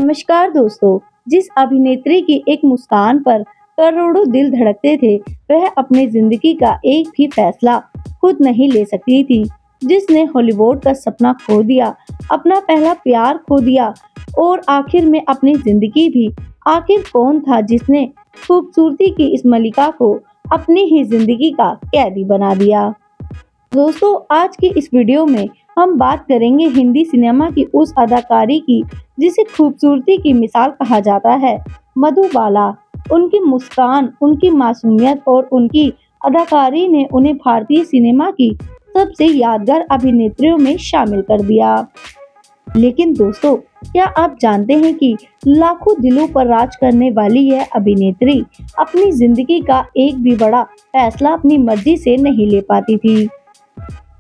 नमस्कार दोस्तों। जिस अभिनेत्री की एक मुस्कान पर करोड़ों दिल धड़कते थे, वह अपनी जिंदगी का एक भी फैसला खुद नहीं ले सकती थी। जिसने हॉलीवुड का सपना खो दिया, अपना पहला प्यार खो दिया और आखिर में अपनी जिंदगी भी। आखिर कौन था जिसने खूबसूरती की इस मलिका को अपनी ही जिंदगी का कैदी बना दिया? दोस्तों, आज की इस वीडियो में हम बात करेंगे हिंदी सिनेमा की उस अदाकारी की जिसे खूबसूरती की मिसाल कहा जाता है, मधुबाला। उनकी मुस्कान, उनकी मासूमियत और उनकी अदाकारी ने उन्हें भारतीय सिनेमा की सबसे यादगार अभिनेत्रियों में शामिल कर दिया। लेकिन दोस्तों, क्या आप जानते हैं कि लाखों दिलों पर राज करने वाली यह अभिनेत्री अपनी जिंदगी का एक भी बड़ा फैसला अपनी मर्जी से नहीं ले पाती थी।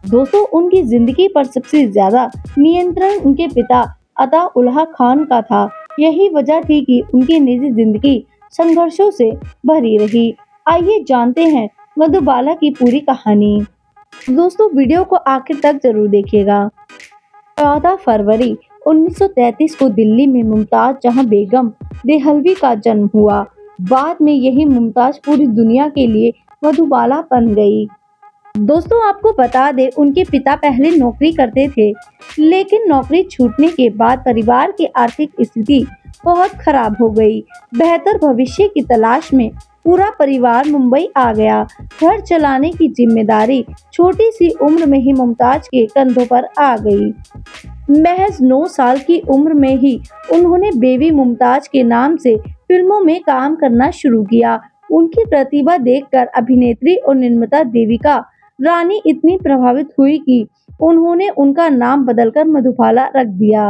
दोस्तों, उनकी जिंदगी पर सबसे ज्यादा नियंत्रण उनके पिता अता उल्लाह खान का था। यही वजह थी कि उनकी निजी जिंदगी संघर्षों से भरी रही। आइए जानते हैं मधुबाला की पूरी कहानी। दोस्तों, वीडियो को आखिर तक जरूर देखिएगा। 14 फरवरी 1933 को दिल्ली में मुमताज जहां बेगम देहलवी का जन्म हुआ। बाद में यही मुमताज पूरी दुनिया के लिए मधुबाला बन गई। दोस्तों, आपको बता दें, उनके पिता पहले नौकरी करते थे, लेकिन नौकरी छूटने के बाद परिवार की आर्थिक स्थिति बहुत खराब हो गई। बेहतर भविष्य की तलाश में पूरा परिवार मुंबई आ गया। घर चलाने की जिम्मेदारी छोटी सी उम्र में ही मुमताज के कंधों पर आ गई। महज 9 साल की उम्र में ही उन्होंने बेबी मुमताज के नाम से फिल्मों में काम करना शुरू किया। उनकी प्रतिभा देखकर अभिनेत्री और निर्माता देविका रानी इतनी प्रभावित हुई कि उन्होंने उनका नाम बदलकर मधुबाला रख दिया।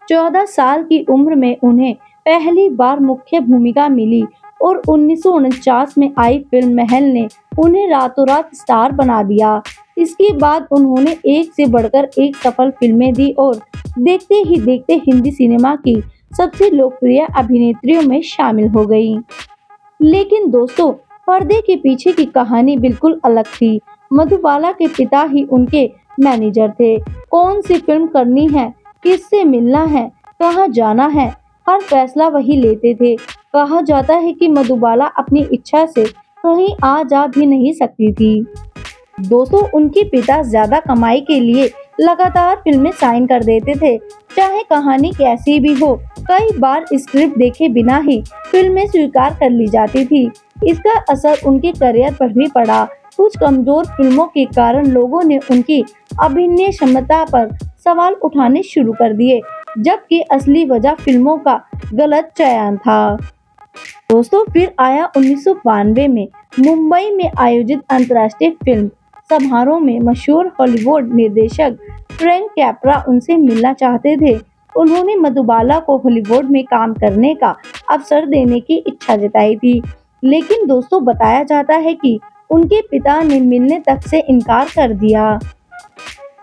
14 साल की उम्र में उन्हें पहली बार मुख्य भूमिका मिली और 1949 में आई फिल्म महल ने उन्हें रातों रात स्टार बना दिया। इसके बाद उन्होंने एक से बढ़कर एक सफल फिल्में दी और देखते ही देखते हिंदी सिनेमा की सबसे लोकप्रिय अभिनेत्रियों में शामिल हो गई। लेकिन दोस्तों, पर्दे के पीछे की कहानी बिल्कुल अलग थी। मधुबाला के पिता ही उनके मैनेजर थे। कौन सी फिल्म करनी है, किससे मिलना है, कहाँ जाना है, हर फैसला वही लेते थे। कहा जाता है कि मधुबाला अपनी इच्छा से कहीं आ जा भी नहीं सकती थी। दोस्तों, उनके पिता ज्यादा कमाई के लिए लगातार फिल्में साइन कर देते थे, चाहे कहानी कैसी भी हो। कई बार स्क्रिप्ट देखे बिना ही फिल्में स्वीकार कर ली जाती थी। इसका असर उनके करियर पर भी पड़ा। कुछ कमजोर फिल्मों के कारण लोगों ने उनकी अभिनय क्षमता पर सवाल उठाने शुरू कर दिए, जबकि असली वजह फिल्मों का गलत चयन था। दोस्तों, फिर आया 1992 में मुंबई में आयोजित अंतर्राष्ट्रीय फिल्म समारोह में मशहूर हॉलीवुड निर्देशक फ्रैंक कैपरा उनसे मिलना चाहते थे। उन्होंने मधुबाला को हॉलीवुड में काम करने का अवसर देने की इच्छा जताई थी, लेकिन दोस्तों, बताया जाता है कि उनके पिता ने मिलने तक से इनकार कर दिया।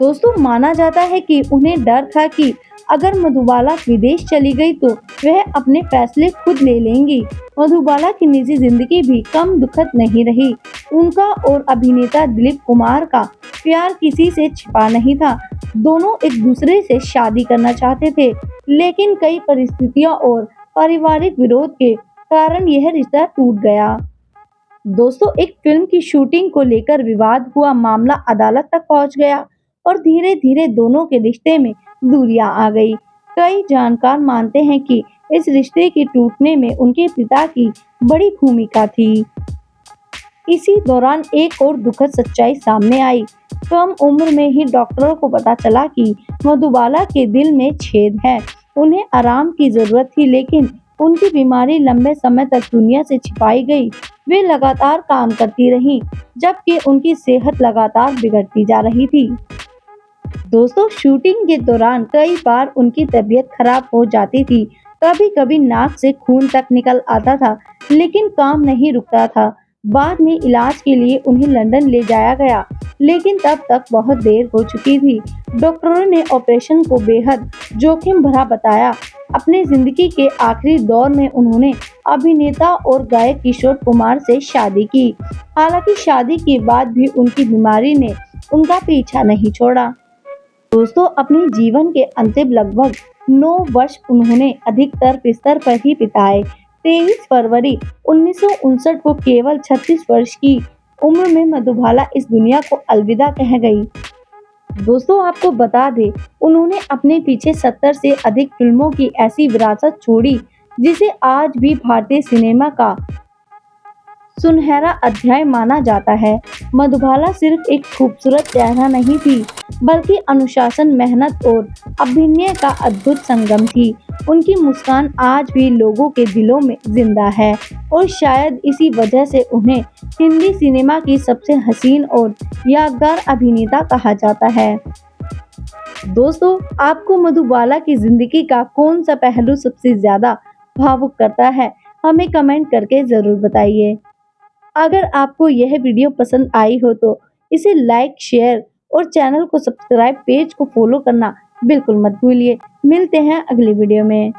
दोस्तों, माना जाता है कि उन्हें डर था कि अगर मधुबाला विदेश चली गई तो वह अपने फैसले खुद ले लेंगी। मधुबाला की निजी जिंदगी भी कम दुखद नहीं रही। उनका और अभिनेता दिलीप कुमार का प्यार किसी से छिपा नहीं था। दोनों एक दूसरे से शादी करना चाहते थे, लेकिन कई परिस्थितियों और पारिवारिक विरोध के कारण यह रिश्ता टूट गया। दोस्तों, एक फिल्म की शूटिंग को लेकर विवाद हुआ, मामला अदालत तक पहुंच गया और धीरे धीरे दोनों के रिश्ते में दूरियां आ गई। कई जानकार मानते हैं कि इस रिश्ते के टूटने में उनके पिता की बड़ी भूमिका थी। इसी दौरान एक और दुखद सच्चाई सामने आई। कम उम्र में ही डॉक्टरों को पता चला कि मधुबाला के दिल में छेद है। उन्हें आराम की जरूरत थी, लेकिन उनकी बीमारी लंबे समय तक दुनिया से छिपाई गई। वे लगातार काम करती रहीं, जबकि उनकी सेहत लगातार बिगड़ती जा रही थी। दोस्तों, शूटिंग के दौरान कई बार उनकी तबीयत खराब हो जाती थी। कभी कभी नाक से खून तक निकल आता था, लेकिन काम नहीं रुकता था। बाद में इलाज के लिए उन्हें लंदन ले जाया गया, लेकिन तब तक बहुत देर हो चुकी थी। डॉक्टरों ने ऑपरेशन को बेहद जोखिम भरा बताया। अपनी जिंदगी के आखिरी दौर में उन्होंने अभिनेता और गायक किशोर कुमार से शादी की। हालांकि शादी के बाद भी उनकी बीमारी ने उनका पीछा नहीं छोड़ा। दोस्तों, अपने जीवन के अंतिम लगभग 9 वर्ष उन्होंने अधिकतर बिस्तर पर ही बिताए। 23 फरवरी 1959 को केवल 36 वर्ष की उम्र में मधुबाला इस दुनिया को अलविदा कह गई। दोस्तों, आपको बता दें, उन्होंने अपने पीछे 70 से अधिक फिल्मों की ऐसी विरासत छोड़ी जिसे आज भी भारतीय सिनेमा का सुनहरा अध्याय माना जाता है। मधुबाला सिर्फ एक खूबसूरत चेहरा नहीं थी, बल्कि अनुशासन, मेहनत और अभिनय का अद्भुत संगम थी। उनकी मुस्कान आज भी लोगों के दिलों में जिंदा है और शायद इसी वजह से उन्हें हिंदी सिनेमा की सबसे हसीन और यादगार अभिनेता कहा जाता है। दोस्तों, आपको मधुबाला की जिंदगी का कौन सा पहलू सबसे ज्यादा भावुक करता है? हमें कमेंट करके जरूर बताइए। अगर आपको यह वीडियो पसंद आई हो तो इसे लाइक, शेयर और चैनल को सब्सक्राइब, पेज को फॉलो करना बिल्कुल मत भूलिए। मिलते हैं अगली वीडियो में।